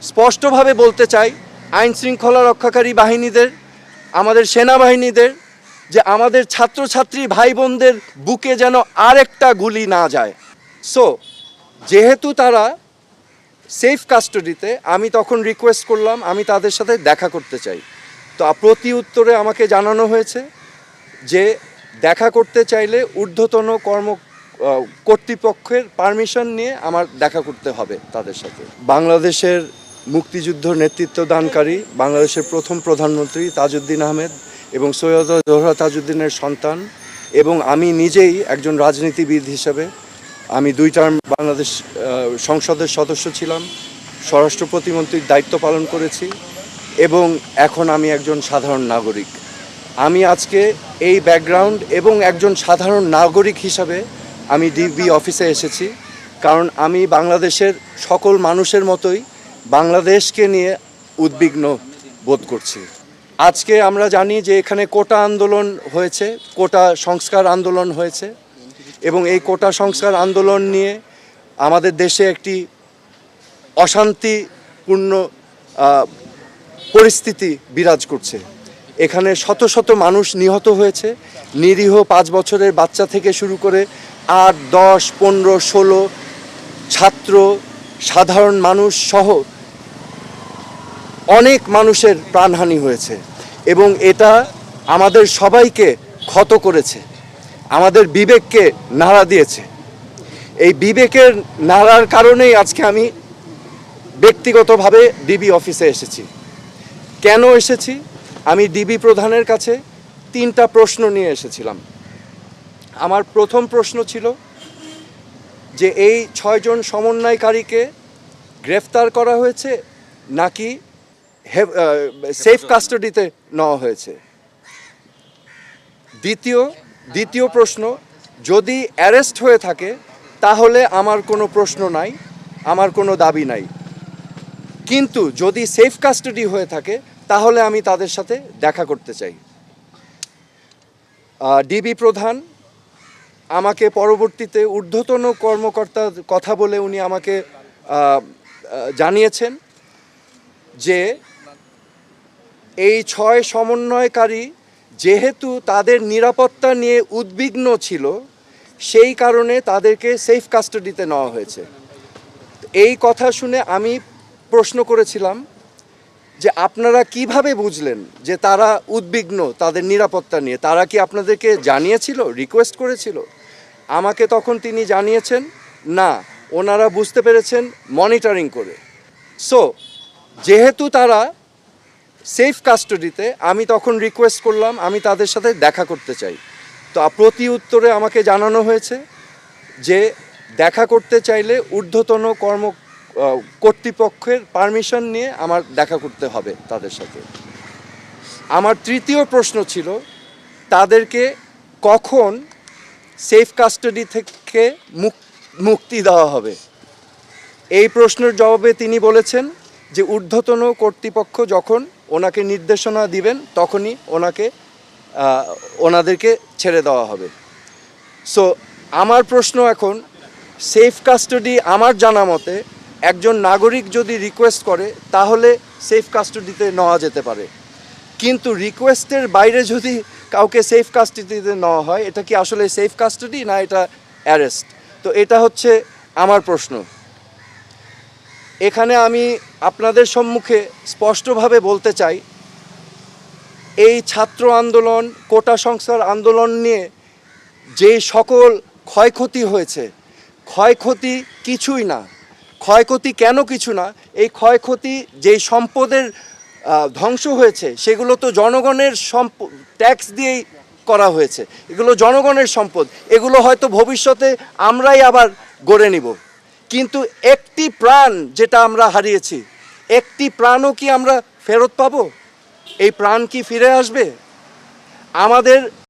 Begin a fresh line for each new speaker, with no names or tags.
স্পষ্টভাবে বলতে চাই আইন শৃঙ্খলা রক্ষাকারী বাহিনীদের, আমাদের সেনাবাহিনীদের, যে আমাদের ছাত্রছাত্রী ভাই বোনদের বুকে যেন আরেকটা গুলি না যায়। সো যেহেতু তারা সেফ কাস্টাডিতে, আমি তখন রিকোয়েস্ট করলাম আমি তাদের সাথে দেখা করতে চাই। তো প্রতি উত্তরে আমাকে জানানো হয়েছে যে দেখা করতে চাইলে ঊর্ধ্বতন কর্তৃপক্ষের পারমিশন নিয়ে আমার দেখা করতে হবে তাদের সাথে। বাংলাদেশের মুক্তিযুদ্ধ নেতৃত্বদানকারী বাংলাদেশের প্রথম প্রধানমন্ত্রী তাজউদ্দিন আহমেদ এবং সৈয়দ জোহরা তাজউদ্দিনের সন্তান, এবং আমি নিজেই একজন রাজনীতিবিদ হিসাবে আমি 2 টার্ম বাংলাদেশ সংসদের সদস্য ছিলাম, স্বরাষ্ট্র প্রতিমন্ত্রীর দায়িত্ব পালন করেছি এবং এখন আমি একজন সাধারণ নাগরিক। আমি আজকে এই ব্যাকগ্রাউন্ড এবং একজন সাধারণ নাগরিক হিসাবে আমি ডিবি অফিসে এসেছি, কারণ আমি বাংলাদেশের সকল মানুষের মতোই বাংলাদেশকে নিয়ে উদ্বিগ্ন বোধ করছি। আজকে আমরা জানি যে এখানে কোটা আন্দোলন হয়েছে, কোটা সংস্কার আন্দোলন হয়েছে, এবং এই কোটা সংস্কার আন্দোলন নিয়ে আমাদের দেশে একটি অশান্তিপূর্ণ পরিস্থিতি বিরাজ করছে। এখানে শত শত মানুষ নিহত হয়েছে, নিরীহ 5 বছরের বাচ্চা থেকে শুরু করে 8, 10, 15, 16 ছাত্র, সাধারণ মানুষ সহ অনেক মানুষের প্রাণহানি হয়েছে, এবং এটা আমাদের সবাইকে ক্ষত করেছে, আমাদের বিবেককে নাড়া দিয়েছে। এই বিবেকের নাড়ার কারণেই আজকে আমি ব্যক্তিগতভাবে ডিবি অফিসে এসেছি। কেন এসেছি? আমি ডিবি প্রধানের কাছে 3টা প্রশ্ন নিয়ে এসেছিলাম। আমার প্রথম প্রশ্ন ছিল যে এই 6 জন সমন্বয়কারীকে গ্রেফতার করা হয়েছে নাকি সেফ কাস্টাডিতে নেওয়া হয়েছে। দ্বিতীয় প্রশ্ন, যদি অ্যারেস্ট হয়ে থাকে তাহলে আমার কোনো প্রশ্ন নাই, আমার কোনো দাবি নাই, কিন্তু যদি সেফ কাস্টাডি হয়ে থাকে তাহলে আমি তাদের সাথে দেখা করতে চাই। ডিবি প্রধান আমাকে পরবর্তীতে ঊর্ধ্বতন কর্মকর্তার কথা বলে উনি আমাকে জানিয়েছেন যে এই 6 সমন্বয়কারী যেহেতু তাদের নিরাপত্তা নিয়ে উদ্বিগ্ন ছিল, সেই কারণে তাদেরকে সেফ কাস্টাডিতে নেওয়া হয়েছে। এই কথা শুনে আমি প্রশ্ন করেছিলাম যে আপনারা কিভাবে বুঝলেন যে তারা উদ্বিগ্ন তাদের নিরাপত্তা নিয়ে? তারা কি আপনাদেরকে জানিয়েছিল, রিকোয়েস্ট করেছিল? আমাকে তখন তিনি জানিয়েছেন না, ওনারা বুঝতে পেরেছেন মনিটরিং করে। সো যেহেতু তারা সেফ কাস্টাডিতে, আমি তখন রিকোয়েস্ট করলাম আমি তাদের সাথে দেখা করতে চাই। তো প্রতি উত্তরে আমাকে জানানো হয়েছে যে দেখা করতে চাইলে ঊর্ধ্বতন কর্তৃপক্ষের পারমিশন নিয়ে আমার দেখা করতে হবে তাদের সাথে। আমার তৃতীয় প্রশ্ন ছিল তাদেরকে কখন সেফ কাস্টাডি থেকে মুক্তি দেওয়া হবে। এই প্রশ্নের জবাবে তিনি বলেছেন যে ঊর্ধ্বতন কর্তৃপক্ষ যখন ওনাকে নির্দেশনা দিবেন তখনই ওনাদেরকে ছেড়ে দেওয়া হবে। সো আমার প্রশ্ন এখন, সেফ কাস্টাডি আমার জানা মতে একজন নাগরিক যদি রিকোয়েস্ট করে তাহলে সেফ কাস্টাডিতে নেওয়া যেতে পারে, কিন্তু রিকোয়েস্টের বাইরে যদি কাউকে সেফ কাস্টাডিতে নেওয়া হয়, এটা কি আসলে সেফ কাস্টাডি না এটা অ্যারেস্ট? তো এটা হচ্ছে আমার প্রশ্ন। এখানে আমি আপনাদের সম্মুখে স্পষ্টভাবে বলতে চাই, এই ছাত্র আন্দোলন, কোটা সংস্কার আন্দোলন নিয়ে যে সকল ক্ষয়ক্ষতি হয়েছে, ক্ষয়ক্ষতি কিছুই না। ক্ষয়ক্ষতি কেন কিছু না? এই ক্ষয়ক্ষতি যেই সম্পদের ধ্বংস হয়েছে সেগুলো তো জনগণের ট্যাক্স দিয়েই করা হয়েছে। এগুলো জনগণের সম্পদ, এগুলো হয়তো ভবিষ্যতে আমরাই আবার গড়ে নিব, কিন্তু একটি প্রাণ যেটা আমরা হারিয়েছি, একটি প্রাণও কি আমরা ফেরত পাবো? এই প্রাণ কি ফিরে আসবে? আমাদের